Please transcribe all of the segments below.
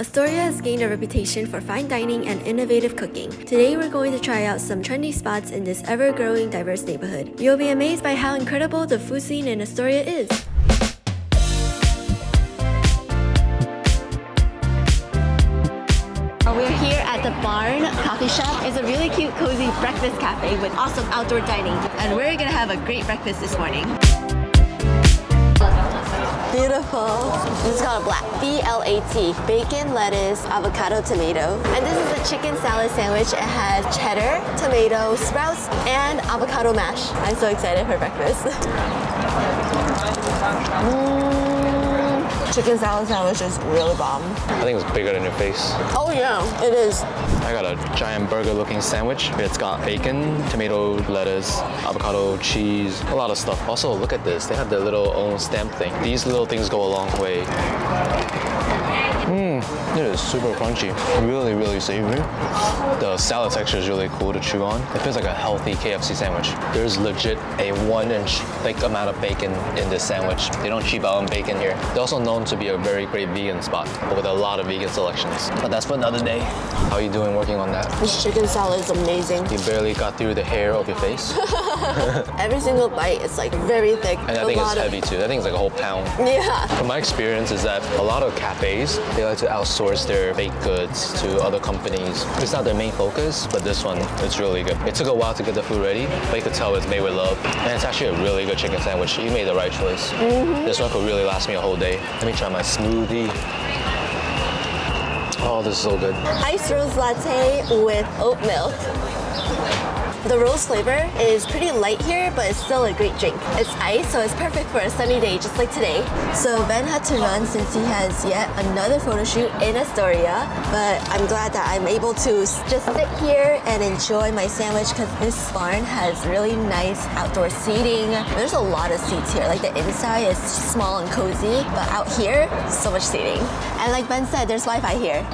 Astoria has gained a reputation for fine dining and innovative cooking. Today we're going to try out some trendy spots in this ever-growing diverse neighborhood. You'll be amazed by how incredible the food scene in Astoria is. We're here at the Barn Coffee Shop. It's a really cute, cozy breakfast cafe with awesome outdoor dining. And we're gonna have a great breakfast this morning. Beautiful. This is called a Black. B-L-A-T. Bacon, lettuce, avocado, tomato. And this is a chicken salad sandwich. It has cheddar, tomato, sprouts, and avocado mash. I'm so excited for breakfast. Chicken salad sandwich is really bomb. I think it's bigger than your face. Oh yeah, it is. I got a giant burger looking sandwich. It's got bacon, tomato, lettuce, avocado, cheese, a lot of stuff. Also, look at this. They have their little own stamp thing. These little things go a long way. It is super crunchy. Really, really savory. The salad texture is really cool to chew on. It feels like a healthy KFC sandwich. There's legit a 1-inch thick amount of bacon in this sandwich. They don't cheap out on bacon here. They're also known to be a very great vegan spot with a lot of vegan selections. But that's for another day. How are you doing working on that? This chicken salad is amazing. You barely got through the hair of your face. Every single bite is like very thick. And I think it's heavy too. I think it's like a whole pound. Yeah. From my experience is that a lot of cafes, they like to outsource their baked goods to other companies. It's not their main focus, but this one, it's really good. It took a while to get the food ready, but you could tell it's made with love. And it's actually a really good chicken sandwich. You made the right choice. This one could really last me a whole day. Let me try my smoothie. Oh, this is so good. Iced rose latte with oat milk. The rose flavor is pretty light here, but it's still a great drink. It's ice, so it's perfect for a sunny day, just like today. So Ben had to run since he has yet another photo shoot in Astoria, but I'm glad that I'm able to just sit here and enjoy my sandwich because this barn has really nice outdoor seating. There's a lot of seats here. Like the inside is small and cozy, but out here, so much seating. And like Ben said, there's Wi-Fi here.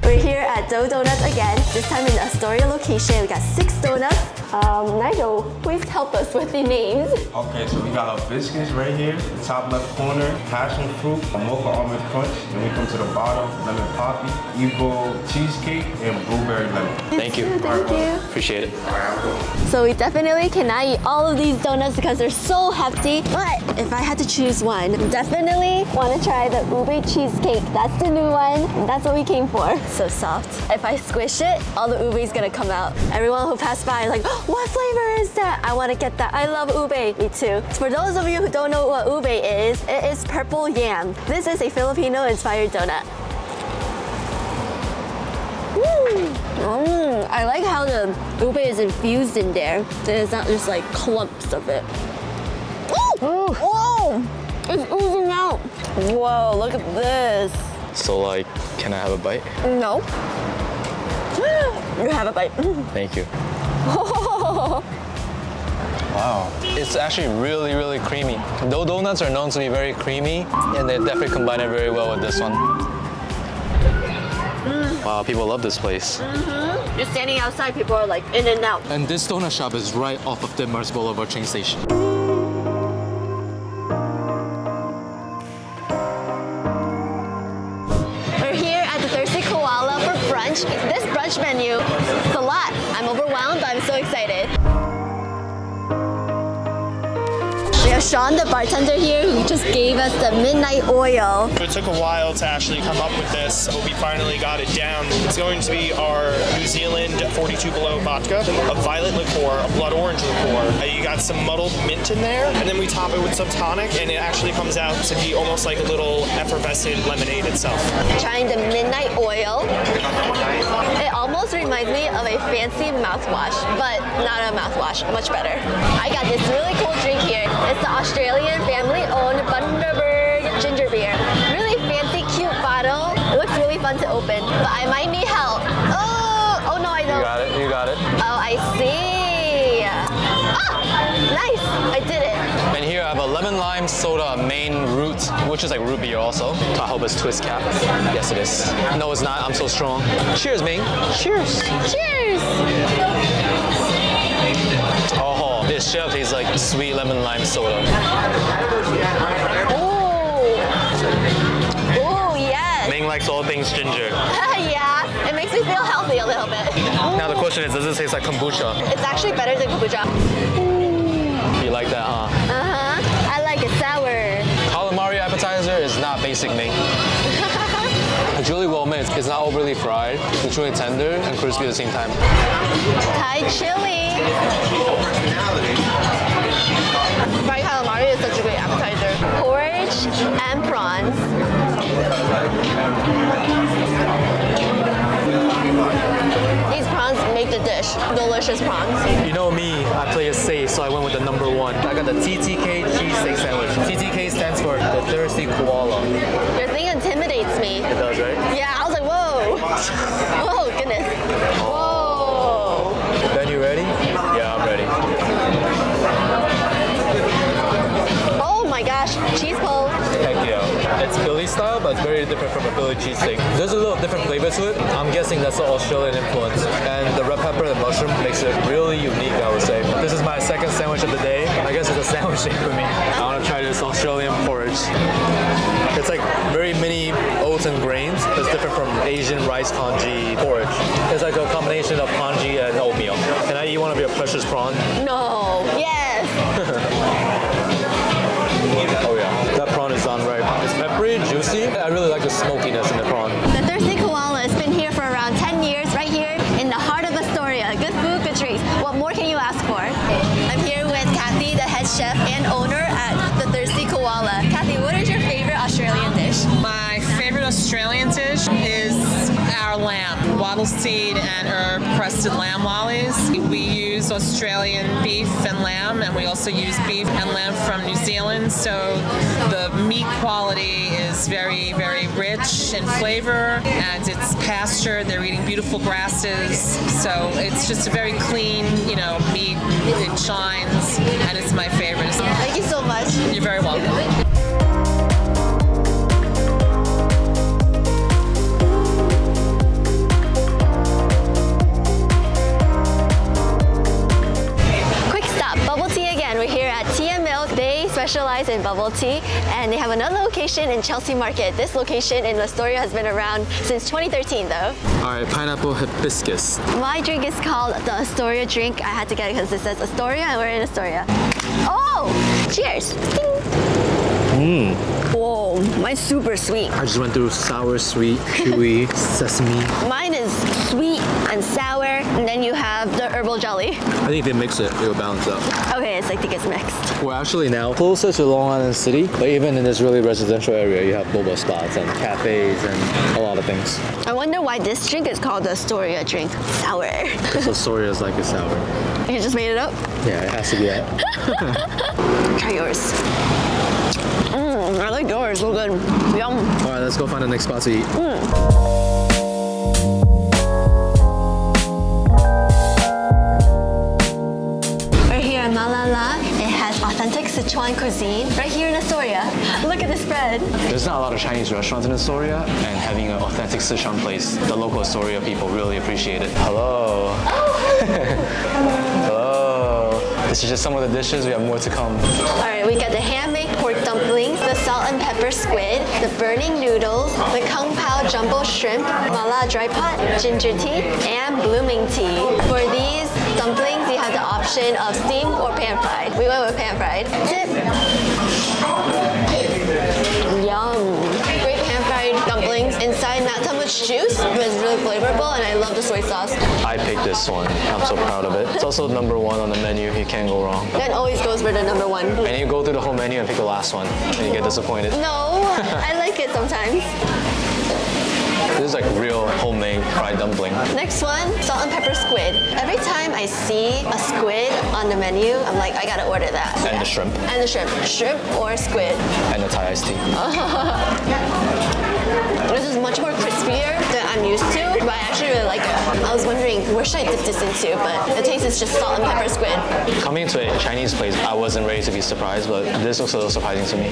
We're here at Doughnuts again, this time in the Astoria location. We got 6 donuts. Nigel, please help us with the names. Okay, so we got our biscuits right here, the top left corner, passion fruit, a mocha almond crunch, then we come to the bottom, lemon poppy, Evo cheesecake, and blueberry lemon. Thank you. Thank you. Appreciate it. So we definitely cannot eat all of these donuts because they're so hefty, but if I had to choose one, definitely want to try the ube cheesecake. That's the new one. That's what we came for. So soft. If I squish it, all the ube is gonna come out. Everyone who passed by is like, oh, what flavor is that? I want to get that. I love ube. Me too. For those of you who don't know what ube is, it is purple yam. This is a Filipino-inspired donut. I like how the ube is infused in there. It's not just like clumps of it. Whoa! It's oozing out. Whoa, look at this. So like, can I have a bite? No. You have a bite. Thank you. Wow. It's actually really, really creamy. Though donuts are known to be very creamy, and they definitely combine it very well with this one. Wow, people love this place. Just standing outside, people are like in and out. And this donut shop is right off of Ditmars Blvd train station. We're here at the Thirsty Koala for brunch. This brunch menu, it's a lot. I'm overwhelmed, but I'm so excited. We have Sean, the bartender here, who just gave us the midnight oil. It took a while to actually come up with this, but we finally got it down. It's going to be our New Zealand 42 Below vodka, a violet liqueur, a blood orange liqueur. You got some muddled mint in there, and then we top it with some tonic, and it actually comes out to be almost like a little effervescent lemonade itself. Trying the midnight oil. It almost reminds me of a fancy mouthwash, but not a mouthwash, much better. I got this really cool drink here. It's the Australian family-owned Bundaberg ginger beer. Really fancy, cute bottle. It looks really fun to open, but I might need help. Oh no, I don't. You got it, you got it. Oh, I see. Ah, nice, I did it. And here I have a lemon lime soda main root, which is like root beer also. I hope it's twist cap. Yes, it is. No, it's not. I'm so strong. Cheers, Ming. Cheers. Cheers. Oh, this shell tastes like sweet lemon lime soda. Oh, it taste like kombucha? It's actually better than kombucha. You like that, huh? Uh-huh. I like it sour. Calamari appetizer is not basic me. It's really well made. It's not overly fried. It's really tender and crispy at the same time. Thai chili. Fried calamari is such a great appetizer. Porridge and prawns. These prawns make the dish. Delicious prawns. You know me, I play it safe, so I went with the number one. I got the TTK cheesesteak sandwich. TTK stands for the Thirsty Koala. Your thing intimidates me. It does, right? Yeah, I was like, whoa. Whoa, goodness. Whoa. Ben, you ready? Yeah, I'm ready. Oh my gosh, cheese pull. Heck yeah. It's Philly style, but it's very different from a Philly cheesesteak. There's a little different flavor to it. I'm guessing that's the Australian influence. And the red pepper and mushroom makes it really unique, I would say. This is my second sandwich of the day. I guess it's a sandwich day for me. I want to try this Australian porridge. It's like very mini oats and grains. It's different from Asian rice congee porridge. It's like a combination of congee and oatmeal. Can I eat one of your precious prawn? No. Yes. Oh yeah, that prawn is done right. It's peppery, juicy. I really like the smokiness in the prawn. The Thirsty Koala has been here for around 10 years, right here in the heart of Astoria. Good food, good treats. What more can you ask for? I'm here with Kathy, the head chef and owner at the Thirsty Koala. Kathy, what is your favorite Australian dish? My favorite Australian dish is our lamb, wattle seed and herb crusted lamb lollies. We use Australian beef and lamb, and we also use beef and lamb from New Zealand, so the meat quality is very, very rich in flavor, and it's pastured. They're eating beautiful grasses, so it's just a very clean, meat. It shines, and it's my favorite. Thank you so much. You're very welcome. Specialize in bubble tea, and they have another location in Chelsea Market. This location in Astoria has been around since 2013 though. Alright, pineapple hibiscus. My drink is called the Astoria drink. I had to get it because it says Astoria and we're in Astoria. Oh! Cheers! Mmm. Whoa, mine's super sweet. I just went through sour, sweet, chewy, sesame. Mine is sweet and sour, and then you have the herbal jelly. I think if you mix it, it'll balance out. Okay, I think it's mixed. We're actually now closer to Long Island City, but even in this really residential area, you have boba spots and cafes and a lot of things. I wonder why this drink is called the Astoria drink. Sour. Because Astoria is like a sour. You just made it up? Yeah, it has to be that. Try yours. I like yours, so good. Yum. All right, let's go find the next spot to eat. We're here at Lala. It has authentic Szechuan cuisine right here in Astoria. Look at this bread. There's not a lot of Chinese restaurants in Astoria, and having an authentic Szechuan place, the local Astoria people really appreciate it. Hello. Hello. This is just some of the dishes. We have more to come. All right, we got the handmade pork dumplings, the salt and pepper squid, the burning noodles, the kung pao jumbo shrimp, mala dry pot, ginger tea, and blooming tea. For these dumplings, you have the option of steamed or pan-fried. We went with pan-fried. Dip. Yum. Great pan-fried dumplings. Inside, not so much juice, but it's really flavorful, and I love the soy sauce. I picked this one. I'm so proud of it. It's also number one on the menu. You can't go wrong. That always goes for the number one. And you go through the whole menu and pick the last one, and you get disappointed. No, I like it sometimes. This is like real homemade fried dumpling. Next one, salt and pepper squid. Every time I see a squid on the menu, I'm like, I gotta order that. And the shrimp. And the shrimp. Shrimp or squid. And the Thai iced tea. This is much more crispier than I'm used to, but I actually really like it. I was wondering, where should I dip this into? But the taste is just salt and pepper squid. Coming to a Chinese place, I wasn't ready to be surprised, but this looks a little surprising to me.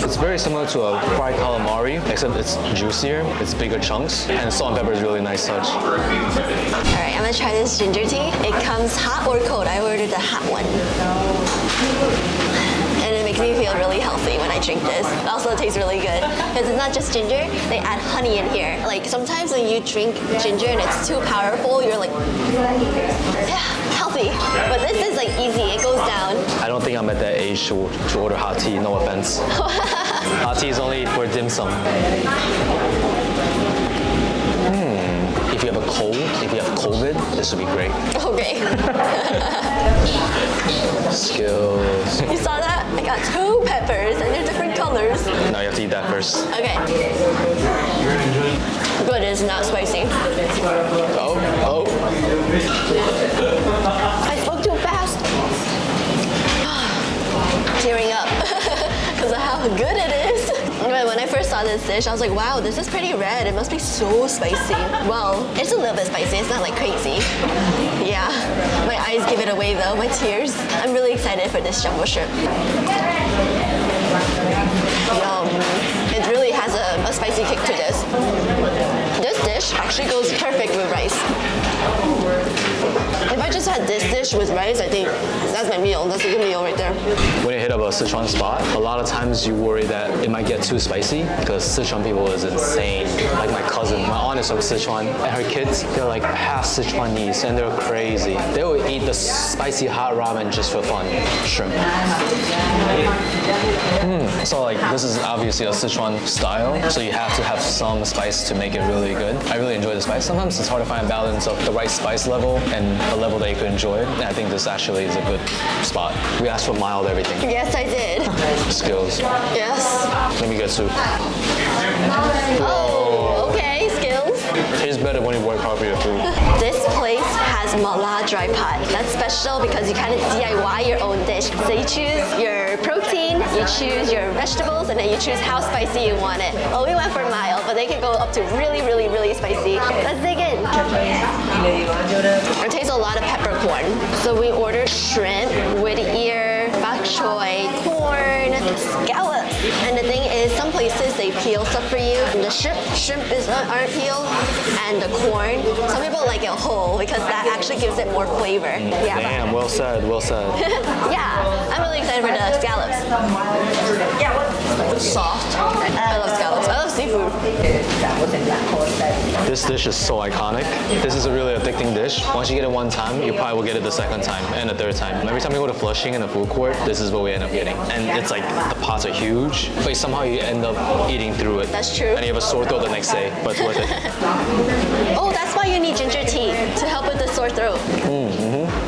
It's very similar to a fried calamari, except it's juicier, it's bigger chunks, and salt and pepper is a really nice touch. All right, I'm gonna try this ginger tea. It comes hot or cold. I ordered the hot one. And it makes me feel really healthy when I drink this. Also, it tastes really good because it's not just ginger. They add honey in here. Like sometimes when you drink ginger and it's too powerful, you're like, yeah, healthy. But this is like easy. It goes down. I don't think I'm at that age to order hot tea. No offense. Hot tea is only for dim sum. If you have a cold, if you have COVID, this would be great. Okay. Skills. You saw that? I got 2 peppers and they're different colors. Now you have to eat that first. Okay. Good, it's not spicy. Oh. I spoke too fast. Tearing up because of how good it is. When I first saw this dish, I was like, wow, this is pretty red. It must be so spicy. Well, it's a little bit spicy. It's not like crazy. Yeah. My eyes give it away though, my tears. I'm really excited for this jumbo shrimp. Yum. It really has a spicy kick to this. This dish actually goes perfect with rice. If I just had this dish with rice, I think that's my meal. That's a good meal right there. When you hit up a Szechuan spot, a lot of times you worry that it might get too spicy because Szechuan people is insane. Like my cousin, my aunt is from Szechuan, and her kids, they're like half Szechuanese and they're crazy. They will eat the spicy hot ramen just for fun. Shrimp. So like this is obviously a Szechuan style, so you have to have some spice to make it really good. I really enjoy the spice. Sometimes it's hard to find a balance of the right spice level and a level that you could enjoy it. And I think this actually is a good spot. We asked for mild everything. Yes, I did. Skills. Yes. Let me get soup. Oh, okay, skills. Tastes better when you work hard for your food. This place has mala dry pot. That's special because you kind of DIY your own dish. So you choose your protein, you choose your vegetables, and then you choose how spicy you want it. Well, we went for mild, but they can go up to really, really, really spicy. Let's dig in. It tastes a lot of peppercorn. So we ordered shrimp, wood ear, bok choy, corn, scallops. And the thing is, some places they peel stuff for you. The shrimp aren't peeled, and the corn. Some people like it whole because that actually gives it more flavor. Yeah. Damn, well said, well said. Yeah, I'm really excited for the scallops. Soft. I love scallops. I love seafood. This dish is so iconic. This is a really addicting dish. Once you get it one time, you probably will get it the second time and the third time. Every time we go to Flushing in the food court, this is what we end up getting. And it's like, the pots are huge, but somehow you end up eating through it. That's true. And you have a sore throat the next day, but it's worth it. Oh, that's why you need ginger tea, to help with the sore throat.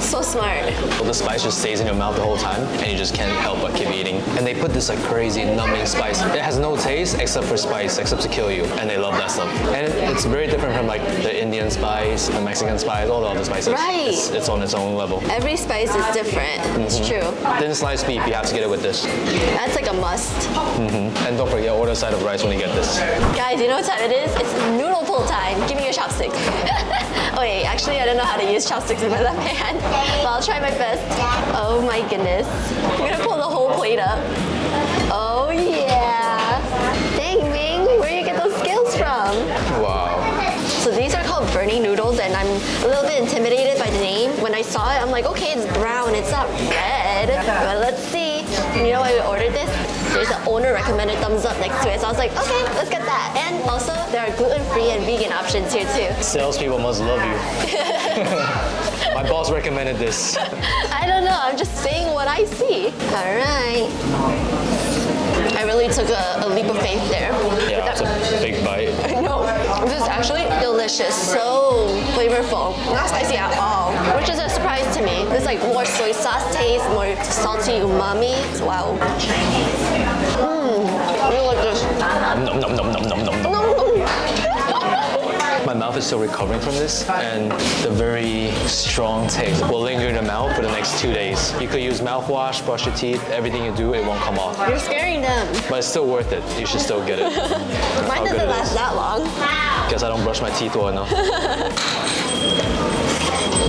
So smart. Well, the spice just stays in your mouth the whole time, and you just can't help but keep eating. And they put this like crazy numbing spice. It has no taste except for spice, except to kill you. And they love that stuff. And it's very different from like the Indian spice, the Mexican spice, all the other spices. Right. It's on its own level. Every spice is different. It's true. Thin sliced beef, you have to get it with this. That's like a must. And don't forget, order a side of rice when you get this. Guys, you know what time it is? It's noodle pull time. Give me your chopsticks. Oh wait, actually I don't know how to use chopsticks with my left hand, but I'll try my best. Oh my goodness. I'm gonna pull the whole plate up. Oh yeah. Dang Ming, where do you get those skills from? Wow. So these are called burning noodles, and I'm a little bit intimidated by the name. When I saw it, I'm like, okay, it's brown, it's not red. But let's see. You know why we ordered this? There's an owner recommended thumbs up next to it, so I was like, okay, let's get that. And also, there are gluten-free and vegan options here too. Salespeople must love you. My boss recommended this. I don't know, I'm just saying what I see. All right. I really took a leap of faith there. Yeah, that's a big bite. No, this is actually delicious, so flavorful, not spicy at all, which is a surprise to me. There's like more soy sauce taste, more salty umami. Wow. You like this? Nom, nom, nom, nom, nom, nom, nom. My mouth is still recovering from this, and the very strong taste will linger in the mouth for the next 2 days. You could use mouthwash, brush your teeth, everything you do, it won't come off. You're scaring them. But it's still worth it. You should still get it. Mine doesn't last that long. Guess I don't brush my teeth well enough.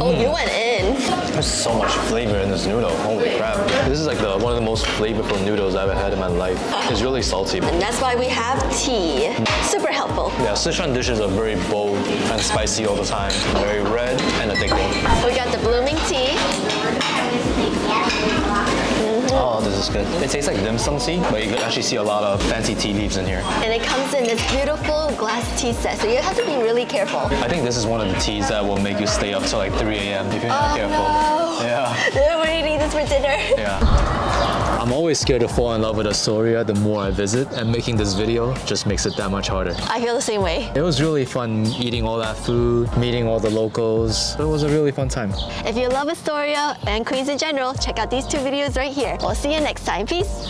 Oh, you went in. There's so much flavor in this noodle. Holy crap. This is like one of the most flavorful noodles I've ever had in my life. It's really salty. And that's why we have tea. Super helpful. Yeah, Szechuan dishes are very bold and spicy all the time. Very red and addicting. We got the blooming tea. Oh, this is good. It tastes like dim sum tea, but you can actually see a lot of fancy tea leaves in here. And it comes in this beautiful glass tea set, so you have to be really careful. I think this is one of the teas that will make you stay up till like 3 a.m. if you're not careful. No. Yeah. We're eating this for dinner. Yeah. I'm always scared to fall in love with Astoria the more I visit, and making this video just makes it that much harder. I feel the same way. It was really fun eating all that food, meeting all the locals. It was a really fun time. If you love Astoria and Queens in general, check out these 2 videos right here. We'll see you next time. Peace!